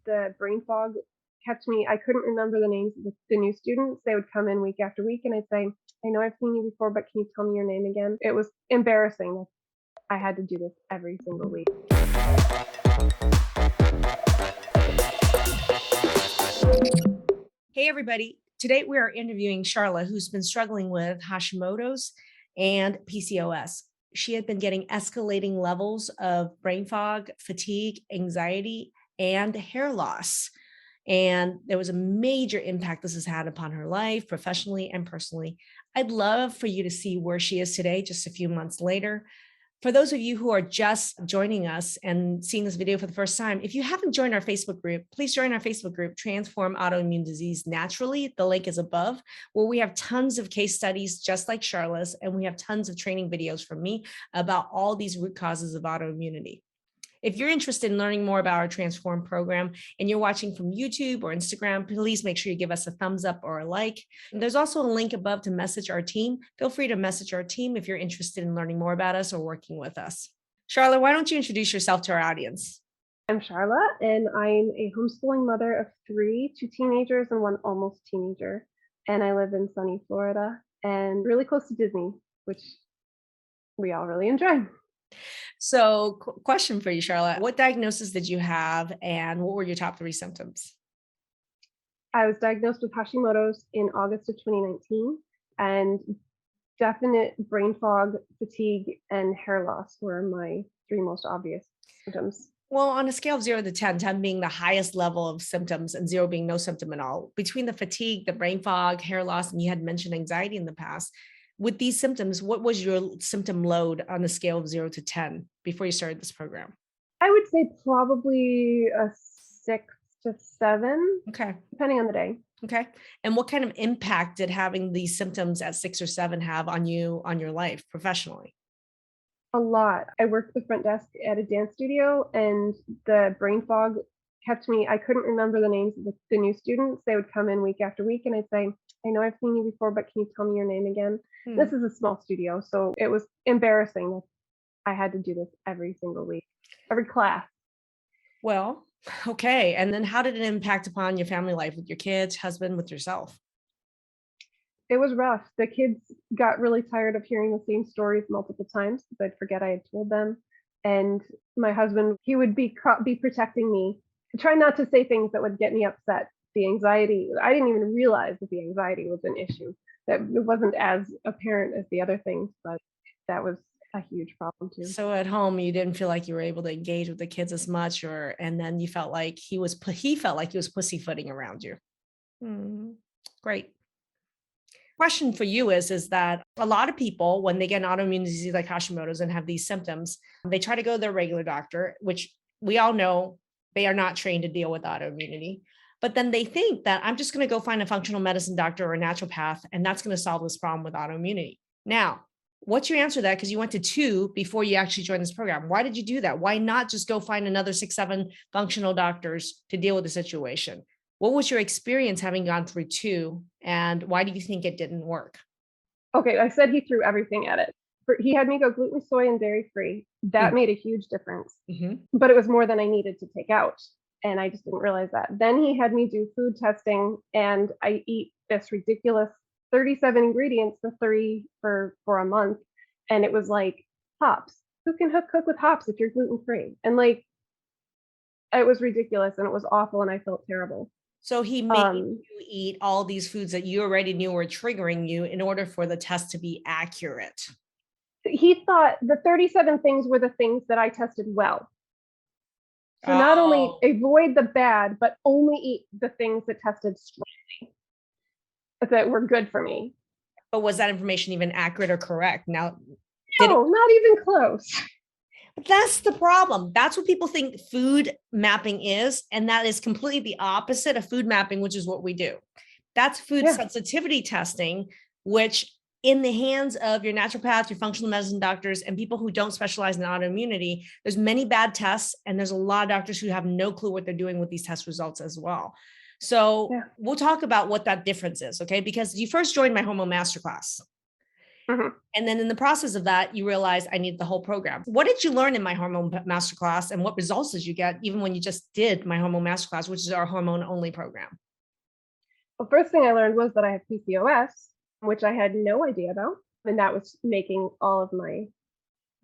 The brain fog kept me, I couldn't remember the names of the new students. They would come in week after week and I'd say, I know I've seen you before, but can you tell me your name again? It was embarrassing. I had to do this every single week. Hey, everybody. Today we are interviewing Charla, who's been struggling with Hashimoto's and PCOS. She had been getting escalating levels of brain fog, fatigue, anxiety, and hair loss. And there was a major impact this has had upon her life, professionally and personally. I'd love for you to see where she is today, just a few months later. For those of you who are just joining us and seeing this video for the first time, if you haven't joined our Facebook group, please join our Facebook group, Transform Autoimmune Disease Naturally. The link is above, where we have tons of case studies just like Charla's, and we have tons of training videos from me about all these root causes of autoimmunity. If you're interested in learning more about our Transform program and you're watching from YouTube or Instagram, please make sure you give us a thumbs up or a like. And there's also a link above to message our team. Feel free to message our team if you're interested in learning more about us or working with us. Charla, why don't you introduce yourself to our audience? I'm Charla, and I'm a homeschooling mother of 3, 2 teenagers and 1 almost teenager. And I live in sunny Florida and really close to Disney, which we all really enjoy. So, question for you, Charla. What diagnosis did you have and what were your top 3 symptoms? I was diagnosed with Hashimoto's in August of 2019, and definite brain fog, fatigue, and hair loss were my 3 most obvious symptoms. Well, on a scale of 0 to 10, 10 being the highest level of symptoms and 0 being no symptom at all, between the fatigue, the brain fog, hair loss, and you had mentioned anxiety in the past, with these symptoms, what was your symptom load on the scale of 0 to 10 before you started this program? I would say probably a 6 to 7, Okay. depending on the day. Okay. And what kind of impact did having these symptoms at 6 or 7 have on you, on your life professionally? A lot. I worked the front desk at a dance studio, and the brain fog kept me, I couldn't remember the names of the new students. They would come in week after week and I'd say, I know I've seen you before, but can you tell me your name again? This is a small studio, so it was embarrassing. I had to do this every single week, every class. Well, okay. And then how did it impact upon your family life with your kids, husband, with yourself? It was rough. The kids got really tired of hearing the same stories multiple times because I'd forget I had told them. And my husband, he would be protecting me, try not to say things that would get me upset. The anxiety, I didn't even realize that the anxiety was an issue. That it wasn't as apparent as the other things, but that was a huge problem too. So at home, you didn't feel like you were able to engage with the kids as much, and then you felt like he felt like he was pussyfooting around you. Hmm. Great. Question for you is that a lot of people, when they get an autoimmune disease like Hashimoto's and have these symptoms, they try to go to their regular doctor, which we all know they are not trained to deal with autoimmunity. But then they think that I'm just going to go find a functional medicine doctor or a naturopath, and that's going to solve this problem with autoimmunity. Now, what's your answer to that? Because you went to 2 before you actually joined this program. Why did you do that? Why not just go find another 6, 7 functional doctors to deal with the situation? What was your experience having gone through 2, and why do you think it didn't work? Okay, I said he threw everything at it. He had me go gluten, soy, and dairy free. That made a huge difference, but it was more than I needed to take out. And I just didn't realize that. Then he had me do food testing, and I eat this ridiculous 37 ingredients for a month. And it was like, hops. Who can cook with hops if you're gluten free? And like, it was ridiculous and it was awful and I felt terrible. So he made you eat all these foods that you already knew were triggering you in order for the test to be accurate. He thought the 37 things were the things that I tested well. So not only avoid the bad, but only eat the things that tested strongly, that were good for me. But was that information even accurate or correct? Now, no, not even close. But that's the problem. That's what people think food mapping is. And that is completely the opposite of food mapping, which is what we do. That's food sensitivity testing, which in the hands of your naturopath, your functional medicine doctors, and people who don't specialize in autoimmunity, there's many bad tests, and there's a lot of doctors who have no clue what they're doing with these test results as well. So we'll talk about what that difference is, okay? Because you first joined my hormone masterclass. Mhm. And then in the process of that, you realize I need the whole program. What did you learn in my hormone masterclass, and what results did you get even when you just did my hormone masterclass, which is our hormone only program? Well, first thing I learned was that I have PCOS, which I had no idea about, and that was making all of my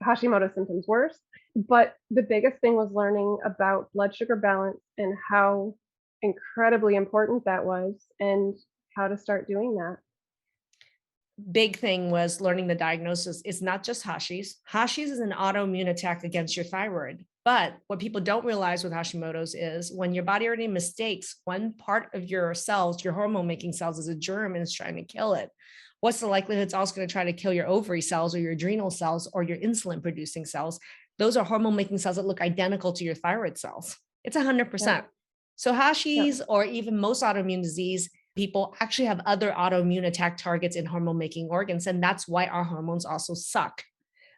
Hashimoto symptoms worse. But the biggest thing was learning about blood sugar balance and how incredibly important that was and how to start doing that. Big thing was learning the diagnosis. It's not just Hashi's. Hashi's is an autoimmune attack against your thyroid. But what people don't realize with Hashimoto's is when your body already mistakes one part of your cells, your hormone making cells, is a germ and is trying to kill it. What's the likelihood it's also going to try to kill your ovary cells or your adrenal cells or your insulin producing cells? Those are hormone making cells that look identical to your thyroid cells. It's 100%. Yeah. So Yeah. Hashi's or even most autoimmune disease, people actually have other autoimmune attack targets in hormone making organs. And that's why our hormones also suck.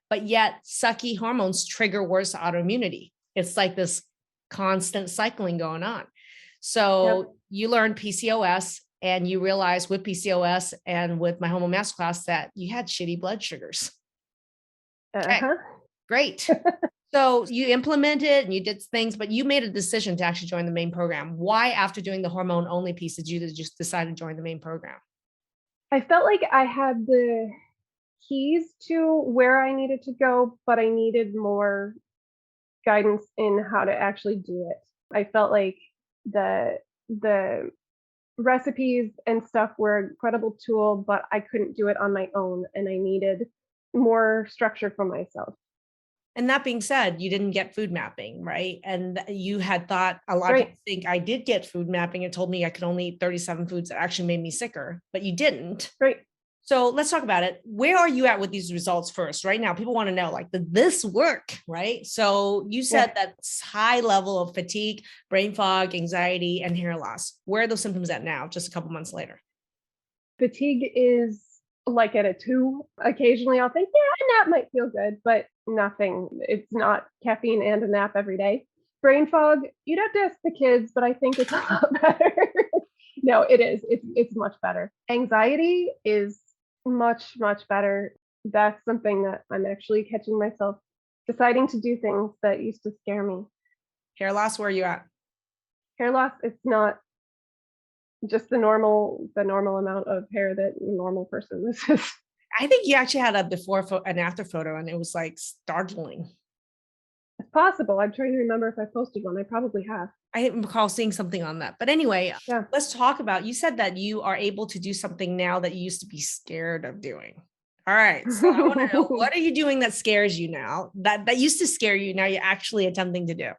But yet sucky hormones trigger worse autoimmunity. It's like this constant cycling going on. So you learn PCOS and you realize with PCOS and with my hormone masterclass that you had shitty blood sugars. Okay, great. So you implemented and you did things, but you made a decision to actually join the main program. Why, after doing the hormone only piece, did you just decide to join the main program? I felt like I had the keys to where I needed to go, but I needed more guidance in how to actually do it. I felt like the recipes and stuff were an incredible tool, but I couldn't do it on my own, and I needed more structure for myself. And that being said, you didn't get food mapping, right? And you had thought, a lot of Right. people think I did get food mapping. It told me I could only eat 37 foods that actually made me sicker, but you didn't. Right. So let's talk about it. Where are you at with these results first? Right now, people want to know, like, did this work, right? So you said that high level of fatigue, brain fog, anxiety, and hair loss. Where are those symptoms at now, just a couple months later? Fatigue is like at a 2. Occasionally I'll think, yeah, a nap might feel good, but nothing. It's not caffeine and a nap every day. Brain fog, you'd have to ask the kids, but I think it's a lot better. No, it is. It's much better. Anxiety is much, much better. That's something that I'm actually catching myself deciding to do things that used to scare me. Hair loss, where are you at? Hair loss, it's not just the normal amount of hair that a normal person loses. I think you actually had a before and after photo, and it was like startling. It's possible. I'm trying to remember if I posted one. I probably have. I recall seeing something on that. But anyway, let's talk about, you said that you are able to do something now that you used to be scared of doing. All right. So I want to know, what are you doing that scares you now? That used to scare you, now you're actually attempting to do?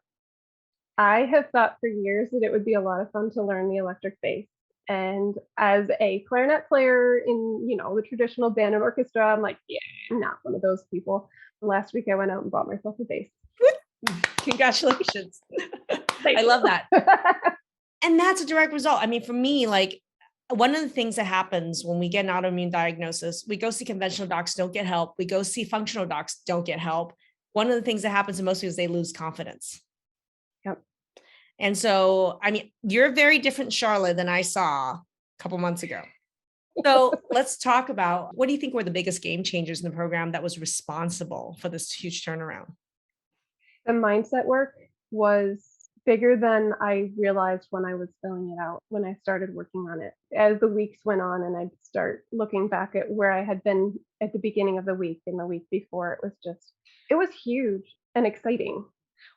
I have thought for years that it would be a lot of fun to learn the electric bass. And as a clarinet player in, the traditional band and orchestra, I'm like, yeah, I'm not one of those people. Last week I went out and bought myself a bass. Congratulations. I love that. And that's a direct result. I mean, for me, like, one of the things that happens when we get an autoimmune diagnosis, we go see conventional docs, don't get help. We go see functional docs, don't get help. One of the things that happens to most people is they lose confidence. Yep. And so, I mean, you're very different, Charla, than I saw a couple months ago. So let's talk about, what do you think were the biggest game changers in the program that was responsible for this huge turnaround? The mindset work was bigger than I realized when I was filling it out, when I started working on it. As the weeks went on and I'd start looking back at where I had been at the beginning of the week and the week before, it was huge and exciting.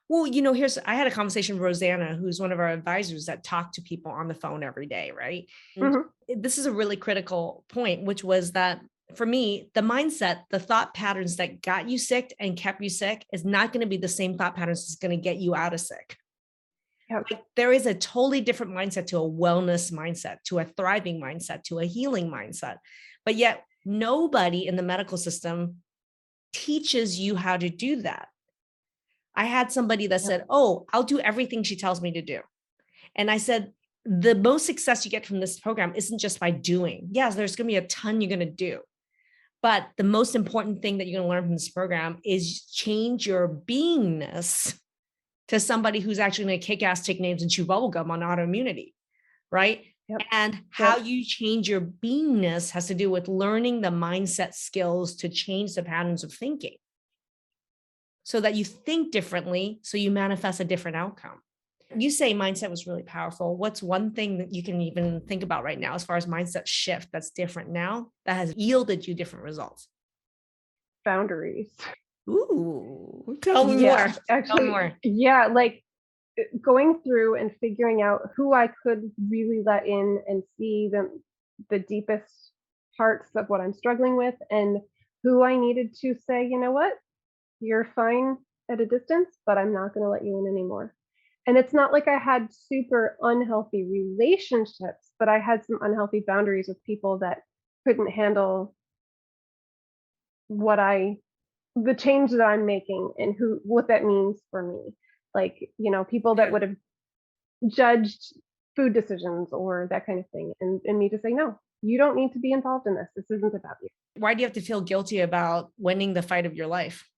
Well, I had a conversation with Rosanna, who's one of our advisors that talk to people on the phone every day, right? This is a really critical point, which was that for me, the mindset, the thought patterns that got you sick and kept you sick is not going to be the same thought patterns that's going to get you out of sick. Yep. Like, there is a totally different mindset to a wellness mindset, to a thriving mindset, to a healing mindset. But yet nobody in the medical system teaches you how to do that. I had somebody that said, oh, I'll do everything she tells me to do. And I said, the most success you get from this program isn't just by doing. Yes, there's going to be a ton you're going to do. But the most important thing that you're going to learn from this program is change your beingness to somebody who's actually going to kick ass, take names, and chew bubblegum on autoimmunity, right? And how you change your beingness has to do with learning the mindset skills to change the patterns of thinking so that you think differently, so you manifest a different outcome. You say mindset was really powerful. What's one thing that you can even think about right now as far as mindset shift that's different now that has yielded you different results? Boundaries. Ooh, tell me more. Actually, tell me more. Yeah, like going through and figuring out who I could really let in and see the deepest parts of what I'm struggling with, and who I needed to say, you know what, you're fine at a distance, but I'm not going to let you in anymore. And it's not like I had super unhealthy relationships, but I had some unhealthy boundaries with people that couldn't handle the change that I'm making and what that means for me. Like, people that would have judged food decisions or that kind of thing. And me to say, no, you don't need to be involved in this. This isn't about you. Why do you have to feel guilty about winning the fight of your life?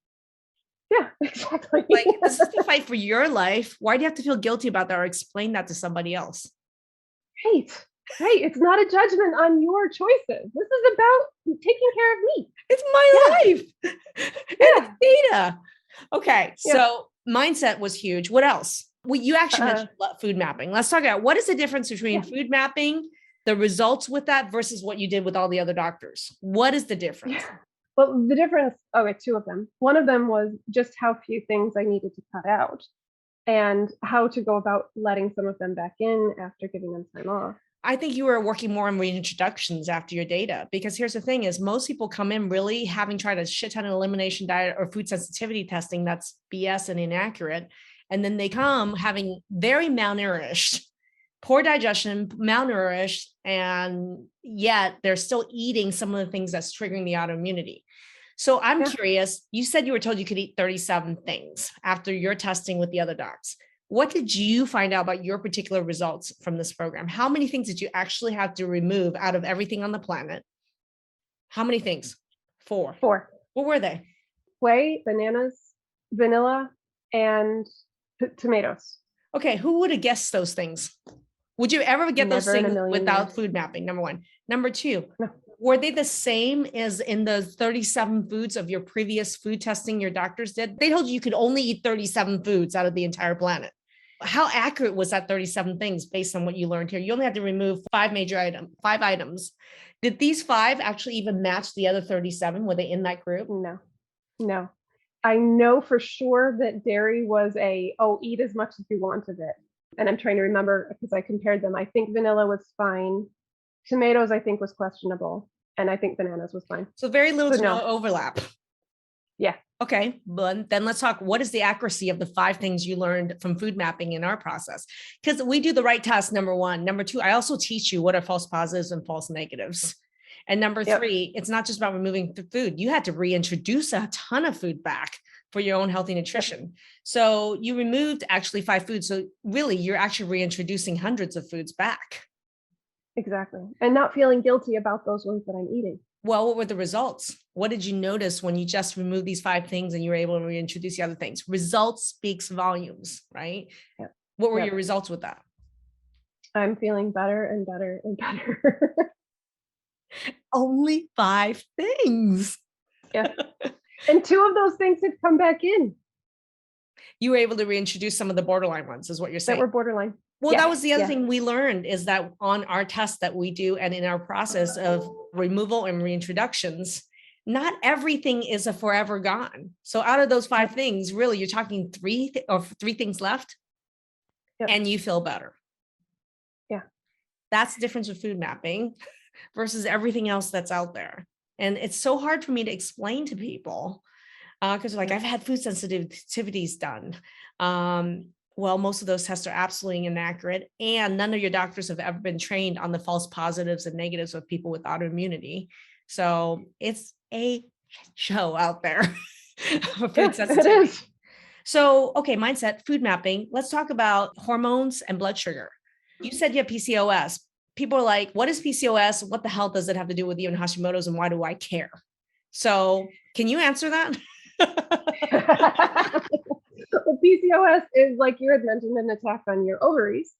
Yeah, exactly. Like, this is the fight for your life. Why do you have to feel guilty about that or explain that to somebody else? Right. It's not a judgment on your choices. This is about taking care of me. It's my life. And it's data. Okay. So mindset was huge. What else? Well, you actually mentioned food mapping. Let's talk about what is the difference between food mapping, the results with that versus what you did with all the other doctors. What is the difference? Well, the difference, two of them. One of them was just how few things I needed to cut out and how to go about letting some of them back in after giving them time off. I think you were working more on reintroductions after your data, because here's the thing is most people come in really having tried a shit ton of elimination diet or food sensitivity testing that's BS and inaccurate. And then they come having very malnourished, poor digestion, malnourished, and yet they're still eating some of the things that's triggering the autoimmunity. So I'm curious, you said you were told you could eat 37 things after your testing with the other docs. What did you find out about your particular results from this program? How many things did you actually have to remove out of everything on the planet? How many things? 4. What were they? Whey, bananas, vanilla, and tomatoes. Okay, who would have guessed those things? Would you ever get those things without food mapping? Number 1. Number 2, were they the same as in the 37 foods of your previous food testing your doctors did? They told you could only eat 37 foods out of the entire planet. How accurate was that 37 things based on what you learned here? You only had to remove 5 items. Did these 5 actually even match the other 37? Were they in that group? No. I know for sure that dairy was eat as much as you want of it. And I'm trying to remember because I compared them. I think vanilla was fine. Tomatoes, I think, was questionable. And I think bananas was fine. So very little to no overlap. Yeah. Okay. But then let's talk. What is the accuracy of the 5 things you learned from food mapping in our process? Because we do the right test, number 1. Number 2, I also teach you what are false positives and false negatives. And number 3, it's not just about removing the food. You had to reintroduce a ton of food back for your own healthy nutrition. So you removed actually 5 foods. So really, you're actually reintroducing hundreds of foods back. Exactly. And not feeling guilty about those ones that I'm eating. Well, what were the results? What did you notice when you just removed these 5 things and you were able to reintroduce the other things? Results speaks volumes, right? Yep. What were your results with that? I'm feeling better and better and better. Only 5 things. Yeah. And 2 of those things had come back in. You were able to reintroduce some of the borderline ones, is what you're saying. That were borderline. Well, that was the other thing we learned is that on our tests that we do and in our process of removal and reintroductions, not everything is a forever gone. So out of those 5 things, really, you're talking 3 things left and you feel better. Yeah. That's the difference with food mapping versus everything else that's out there. And it's so hard for me to explain to people because I've had food sensitivities done. Well, most of those tests are absolutely inaccurate, and none of your doctors have ever been trained on the false positives and negatives of people with autoimmunity. So it's a show out there for food sensitivity. It is. So, okay, mindset, food mapping. Let's talk about hormones and blood sugar. You said you have PCOS. People are like, what is PCOS? What the hell does it have to do with you and Hashimoto's, and why do I care? So can you answer that? Well, PCOS is, like you had mentioned, an attack on your ovaries.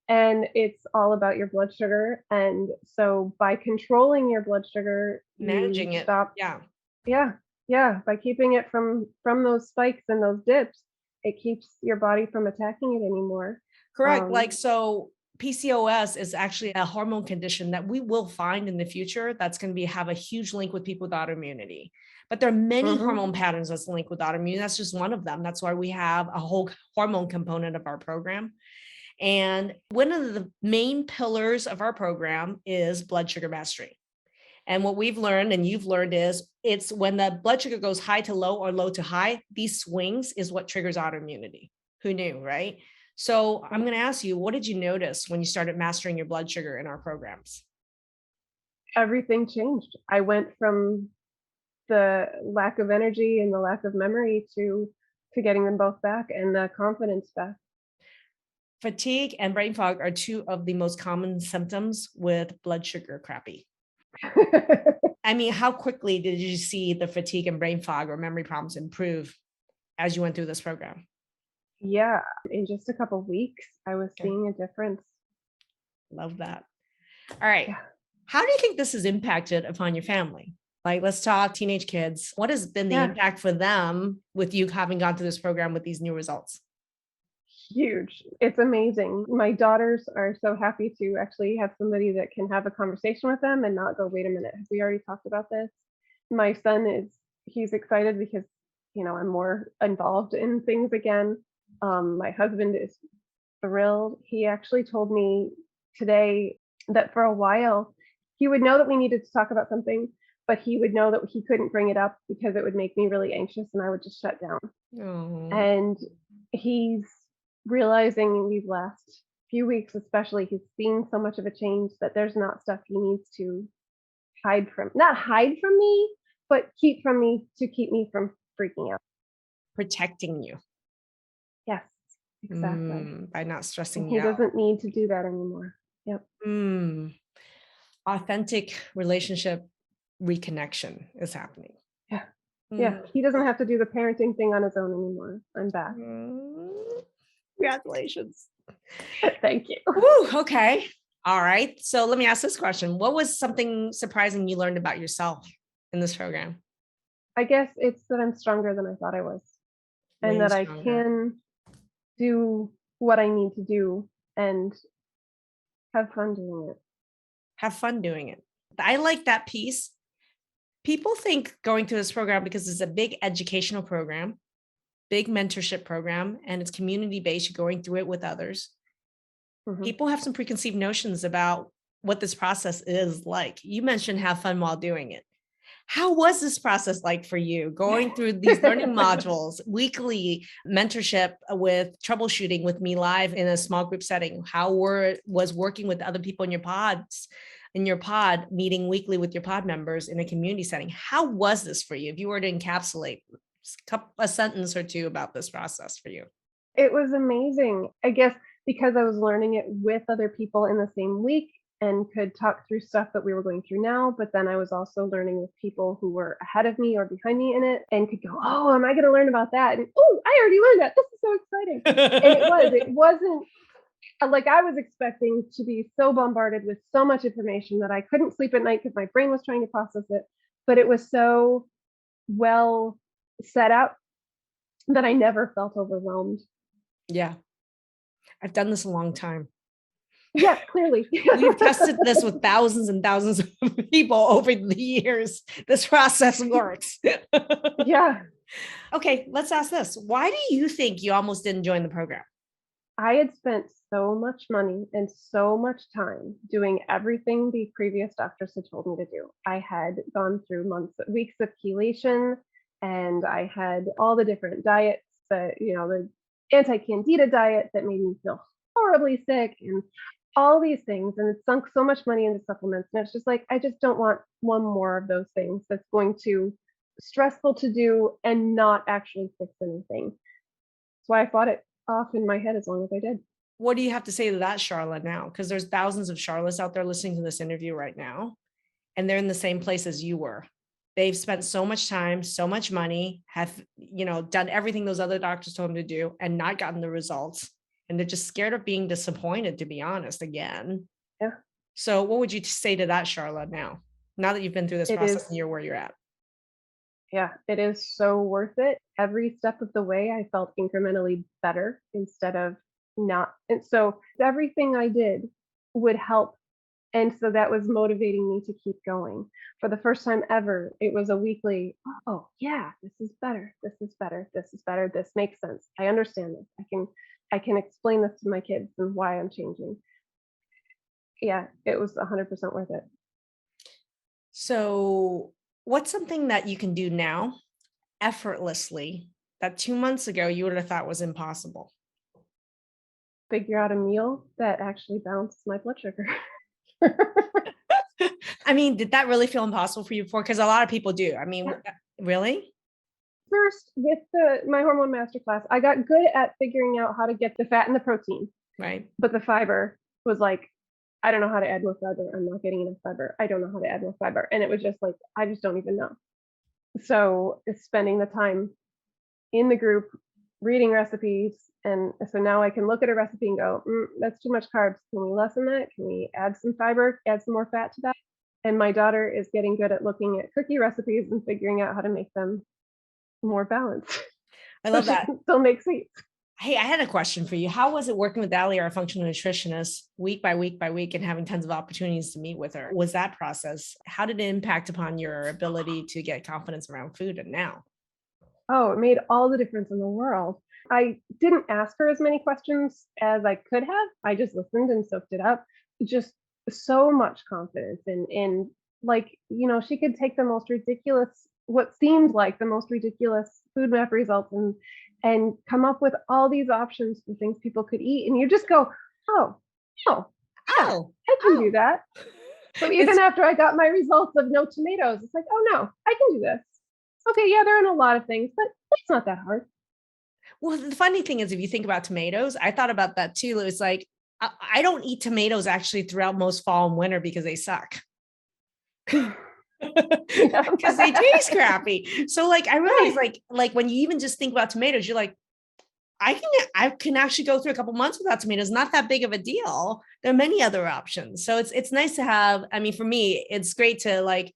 And it's all about your blood sugar. And so by controlling your blood sugar, you Managing it. stop. Yeah. Yeah. Yeah. By keeping it from those spikes and those dips, it keeps your body from attacking it anymore. Correct. Like, so PCOS is actually a hormone condition that we will find in the future that's going to have a huge link with people with autoimmunity. But there are many hormone patterns that's linked with autoimmune. That's just one of them. That's why we have a whole hormone component of our program. And one of the main pillars of our program is blood sugar mastery. And what we've learned and you've learned is it's when the blood sugar goes high to low or low to high, these swings is what triggers autoimmunity. Who knew, right? So I'm going to ask you, what did you notice when you started mastering your blood sugar in our programs? Everything changed. I went from the lack of energy and the lack of memory to getting them both back and the confidence back. Fatigue and brain fog are two of the most common symptoms with blood sugar crappy. I mean, how quickly did you see the fatigue and brain fog or memory problems improve as you went through this program? Yeah, in just a couple of weeks, I was seeing a difference. Love that. All right. Yeah. How do you think this has impacted upon your family? Like, let's talk teenage kids. What has been the impact for them with you having gone through this program with these new results? Huge. It's amazing. My daughters are so happy to actually have somebody that can have a conversation with them and not go, wait a minute, have we already talked about this? My son he's excited because, I'm more involved in things again. My husband is thrilled. He actually told me today that for a while he would know that we needed to talk about something, but he would know that he couldn't bring it up because it would make me really anxious and I would just shut down. Oh. And he's realizing in these last few weeks, especially, he's seeing so much of a change that there's not stuff he needs to not hide from me, but keep from me to keep me from freaking out. Protecting you. Yes, exactly. By not stressing you out. He doesn't need to do that anymore. Yep. Authentic relationship reconnection is happening. Yeah. Yeah. He doesn't have to do the parenting thing on his own anymore. I'm back. Congratulations. Thank you. Woo, okay. All right. So let me ask this question. What was something surprising you learned about yourself in this program? I guess it's that I'm stronger than I thought I was. And that I can do what I need to do and have fun doing it. Have fun doing it. I like that piece. People think going through this program, because it's a big educational program, big mentorship program, and it's community-based, you're going through it with others. People have some preconceived notions about what this process is like. You mentioned have fun while doing it. How was this process like for you, going through these learning modules, weekly mentorship with troubleshooting with me live in a small group setting? How was working with other people in your pod, meeting weekly with your pod members in a community setting? How was this for you? If you were to encapsulate a sentence or two about this process for you. It was amazing. I guess because I was learning it with other people in the same week and could talk through stuff that we were going through now, but then I was also learning with people who were ahead of me or behind me in it and could go, oh, am I going to learn about that? And oh, I already learned that. This is so exciting. And it wasn't like I was expecting to be so bombarded with so much information that I couldn't sleep at night because my brain was trying to process it, but it was so well set up that I never felt overwhelmed. Yeah. I've done this a long time. Yeah, clearly. We've tested this with thousands and thousands of people over the years. This process works. Yeah. Okay, let's ask this. Why do you think you almost didn't join the program? I had spent so much money and so much time doing everything the previous doctors had told me to do. I had gone through weeks of chelation, and I had all the different diets that, the anti-candida diet that made me feel horribly sick and all these things. And it sunk so much money into supplements. And it's just like, I just don't want one more of those things that's going to stressful to do and not actually fix anything. That's why I fought it off in my head as long as I did. What do you have to say to that, Sharla, now? Because there's thousands of Sharlas out there listening to this interview right now, and they're in the same place as you were. They've spent so much time, so much money, have, done everything those other doctors told them to do and not gotten the results. and they're just scared of being disappointed, to be honest, again. Yeah. So what would you say to that, Charla, now that you've been through this It process is. and you're where you're at? Yeah, it is so worth it. Every step of the way, I felt incrementally better instead of not. And so everything I did would help. And so that was motivating me to keep going. For the first time ever, it was a weekly, oh, yeah, this is better. This is better. This is better. This makes sense. I understand this. I can explain this to my kids and why I'm changing. Yeah, it was 100% worth it. So what's something that you can do now effortlessly that 2 months ago you would have thought was impossible? Figure out a meal that actually balances my blood sugar. I mean, did that really feel impossible for you before? Because a lot of people do. I mean, really? First, with my hormone masterclass, I got good at figuring out how to get the fat and the protein. Right. But the fiber was like, I don't know how to add more fiber. I'm not getting enough fiber. I don't know how to add more fiber. And it was just like, I just don't even know. So it's spending the time in the group, reading recipes. And so now I can look at a recipe and go, that's too much carbs. Can we lessen that? Can we add some fiber, add some more fat to that? And my daughter is getting good at looking at cookie recipes and figuring out how to make them more balanced. I love that. Still make sweets. Hey, I had a question for you. How was it working with Allie, our functional nutritionist, week by week by week, and having tons of opportunities to meet with her? Was that process? How did it impact upon your ability to get confidence around food and now? Oh, it made all the difference in the world. I didn't ask her as many questions as I could have. I just listened and soaked it up. Just so much confidence in like, she could take the most ridiculous, what seemed like the most ridiculous food map results and come up with all these options for things people could eat. And you just go, oh, yeah, I can do that. So even after I got my results of no tomatoes, it's like, oh no, I can do this. Okay, yeah, they're in a lot of things, but it's not that hard. Well, the funny thing is, if you think about tomatoes, I thought about that too. It was like, I don't eat tomatoes actually throughout most fall and winter because they suck. Because they taste crappy. So like, I realized like when you even just think about tomatoes, you're like, I can actually go through a couple months without tomatoes. Not that big of a deal. There are many other options. So it's nice to have, I mean, for me, it's great to like,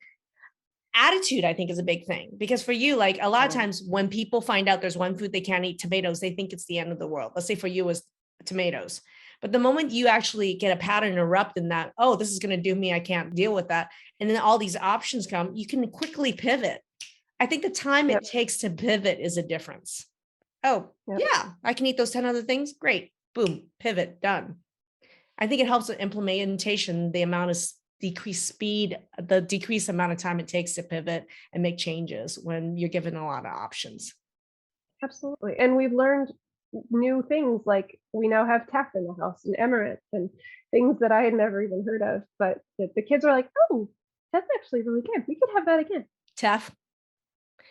attitude, I think, is a big thing, because for you, like a lot of times when people find out there's one food they can't eat, tomatoes, they think it's the end of the world. Let's say for you was tomatoes. But the moment you actually get a pattern erupt in that, oh, this is going to do me, I can't deal with that. And then all these options come, you can quickly pivot. I think the time it takes to pivot is a difference. Oh, yeah, I can eat those 10 other things. Great. Boom, pivot, done. I think it helps with implementation, the amount of decreased speed, the decreased amount of time it takes to pivot and make changes when you're given a lot of options. Absolutely. And we've learned new things, like we now have teff in the house and amaranth and things that I had never even heard of, but the kids are like, oh, that's actually really good. We could have that again. Teff.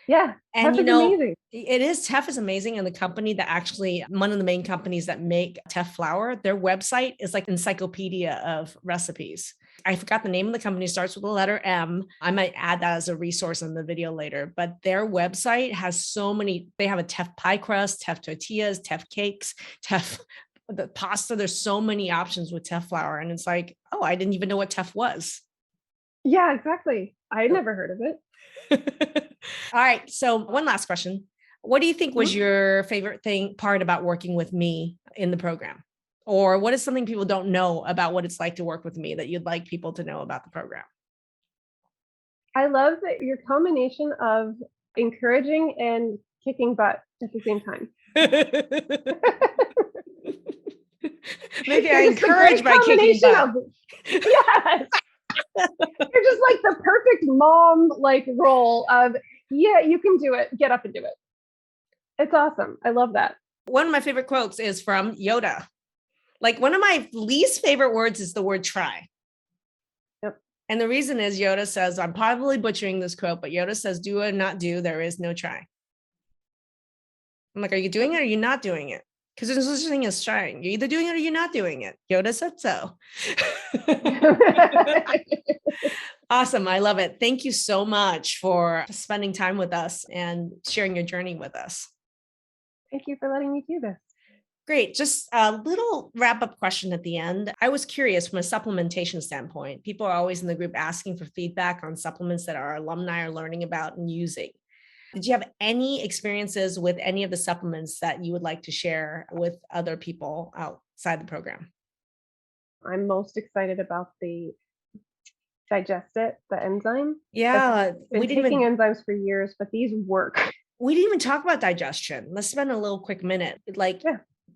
Yeah. And teff is amazing. It is. Teff is amazing. And the company that actually, one of the main companies that make teff flour, their website is like encyclopedia of recipes. I forgot the name of the company, starts with the letter M. I might add that as a resource in the video later, but their website has so many, they have a teff pie crust, teff tortillas, teff cakes, teff the pasta. There's so many options with teff flour. And it's like, oh, I didn't even know what teff was. Yeah, exactly. I had never heard of it. All right. So one last question. What do you think was your favorite part about working with me in the program? Or what is something people don't know about what it's like to work with me that you'd like people to know about the program? I love that your combination of encouraging and kicking butt at the same time. Maybe I encourage by kicking butt. Yes. You're just like the perfect mom role of, yeah, you can do it. Get up and do it. It's awesome. I love that. One of my favorite quotes is from Yoda. Like one of my least favorite words is the word try. Yep. And the reason is Yoda says, I'm probably butchering this quote, but Yoda says, do or not do, there is no try. I'm like, are you doing it or are you not doing it? Because there's no such thing as trying. You're either doing it or you're not doing it. Yoda said so. Awesome. I love it. Thank you so much for spending time with us and sharing your journey with us. Thank you for letting me do this. Great. Just a little wrap up question at the end. I was curious from a supplementation standpoint. People are always in the group asking for feedback on supplements that our alumni are learning about and using. Did you have any experiences with any of the supplements that you would like to share with other people outside the program? I'm most excited about the Digestit, the enzyme. Yeah, I've been taking enzymes for years, but these work. We didn't even talk about digestion. Let's spend a little quick minute.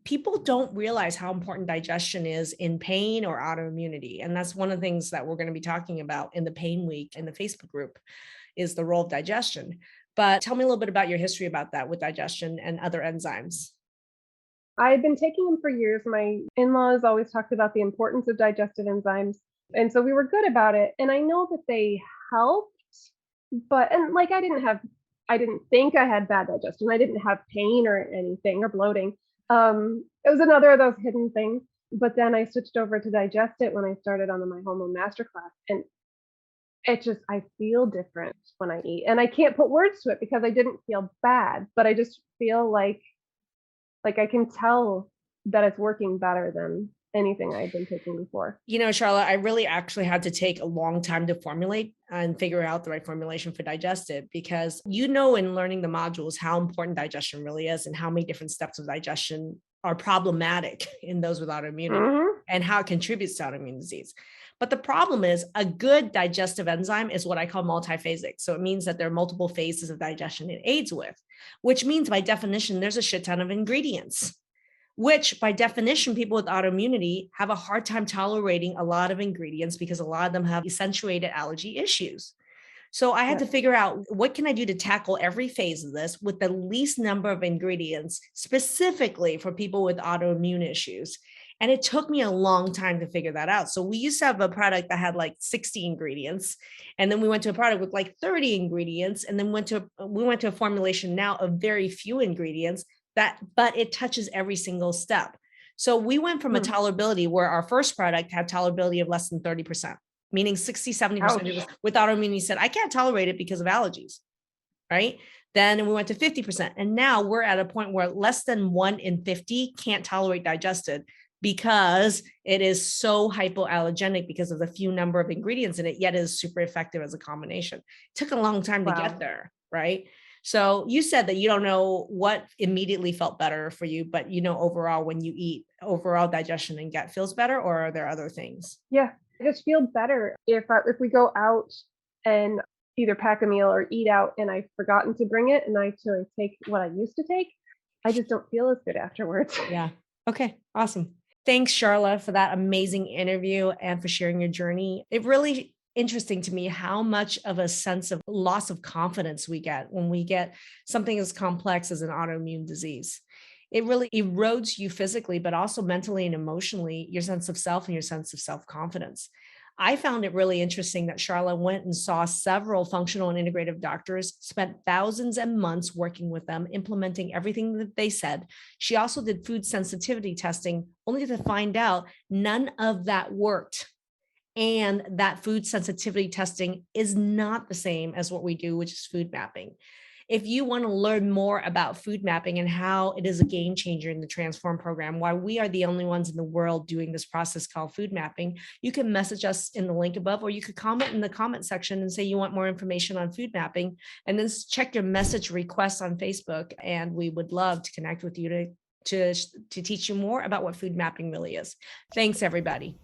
People don't realize how important digestion is in pain or autoimmunity. And that's one of the things that we're going to be talking about in the Pain Week in the Facebook group is the role of digestion. But tell me a little bit about your history about that with digestion and other enzymes. I've been taking them for years. My in-laws always talked about the importance of digestive enzymes. And so we were good about it. And I know that they helped, I didn't think I had bad digestion. I didn't have pain or anything or bloating. It was another of those hidden things. But then I switched over to Digestit when I started on my hormone masterclass. And I feel different when I eat. And I can't put words to it because I didn't feel bad, but I just feel like I can tell that it's working better than anything I'd been taking before. Charla, I really actually had to take a long time to formulate and figure out the right formulation for Digestit because in learning the modules how important digestion really is and how many different steps of digestion are problematic in those with autoimmunity and how it contributes to autoimmune disease. But the problem is a good digestive enzyme is what I call multiphasic. So it means that there are multiple phases of digestion it aids with, which means by definition, there's a shit ton of ingredients, which by definition, people with autoimmunity have a hard time tolerating a lot of ingredients because a lot of them have accentuated allergy issues. So I had to figure out what can I do to tackle every phase of this with the least number of ingredients specifically for people with autoimmune issues. And it took me a long time to figure that out. So we used to have a product that had 60 ingredients. And then we went to a product with 30 ingredients. And then we went to a formulation now of very few ingredients but it touches every single step. So we went from a tolerability where our first product had tolerability of less than 30%, meaning 60, 70% of us with autoimmunity said, I can't tolerate it because of allergies, right? Then we went to 50%. And now we're at a point where less than 1 in 50 can't tolerate Digestit because it is so hypoallergenic because of the few number of ingredients in it, yet is super effective as a combination. It took a long time to get there, right? So you said that you don't know what immediately felt better for you, but overall when you eat, overall digestion and gut feels better, or are there other things? Yeah, I just feel better if we go out and either pack a meal or eat out and I've forgotten to bring it and I actually take what I used to take. I just don't feel as good afterwards. Yeah. Okay. Awesome. Thanks, Sharla, for that amazing interview and for sharing your journey. It really interesting to me how much of a sense of loss of confidence we get when we get something as complex as an autoimmune disease. It really erodes you physically, but also mentally and emotionally, your sense of self and your sense of self-confidence. I found it really interesting that Charla went and saw several functional and integrative doctors, spent thousands and months working with them, implementing everything that they said. She also did food sensitivity testing, only to find out none of that worked. And that food sensitivity testing is not the same as what we do, which is food mapping. If you want to learn more about food mapping and how it is a game changer in the Transform program, why we are the only ones in the world doing this process called food mapping, you can message us in the link above, or you could comment in the comment section and say you want more information on food mapping, and then check your message requests on Facebook. And we would love to connect with you to teach you more about what food mapping really is. Thanks, everybody.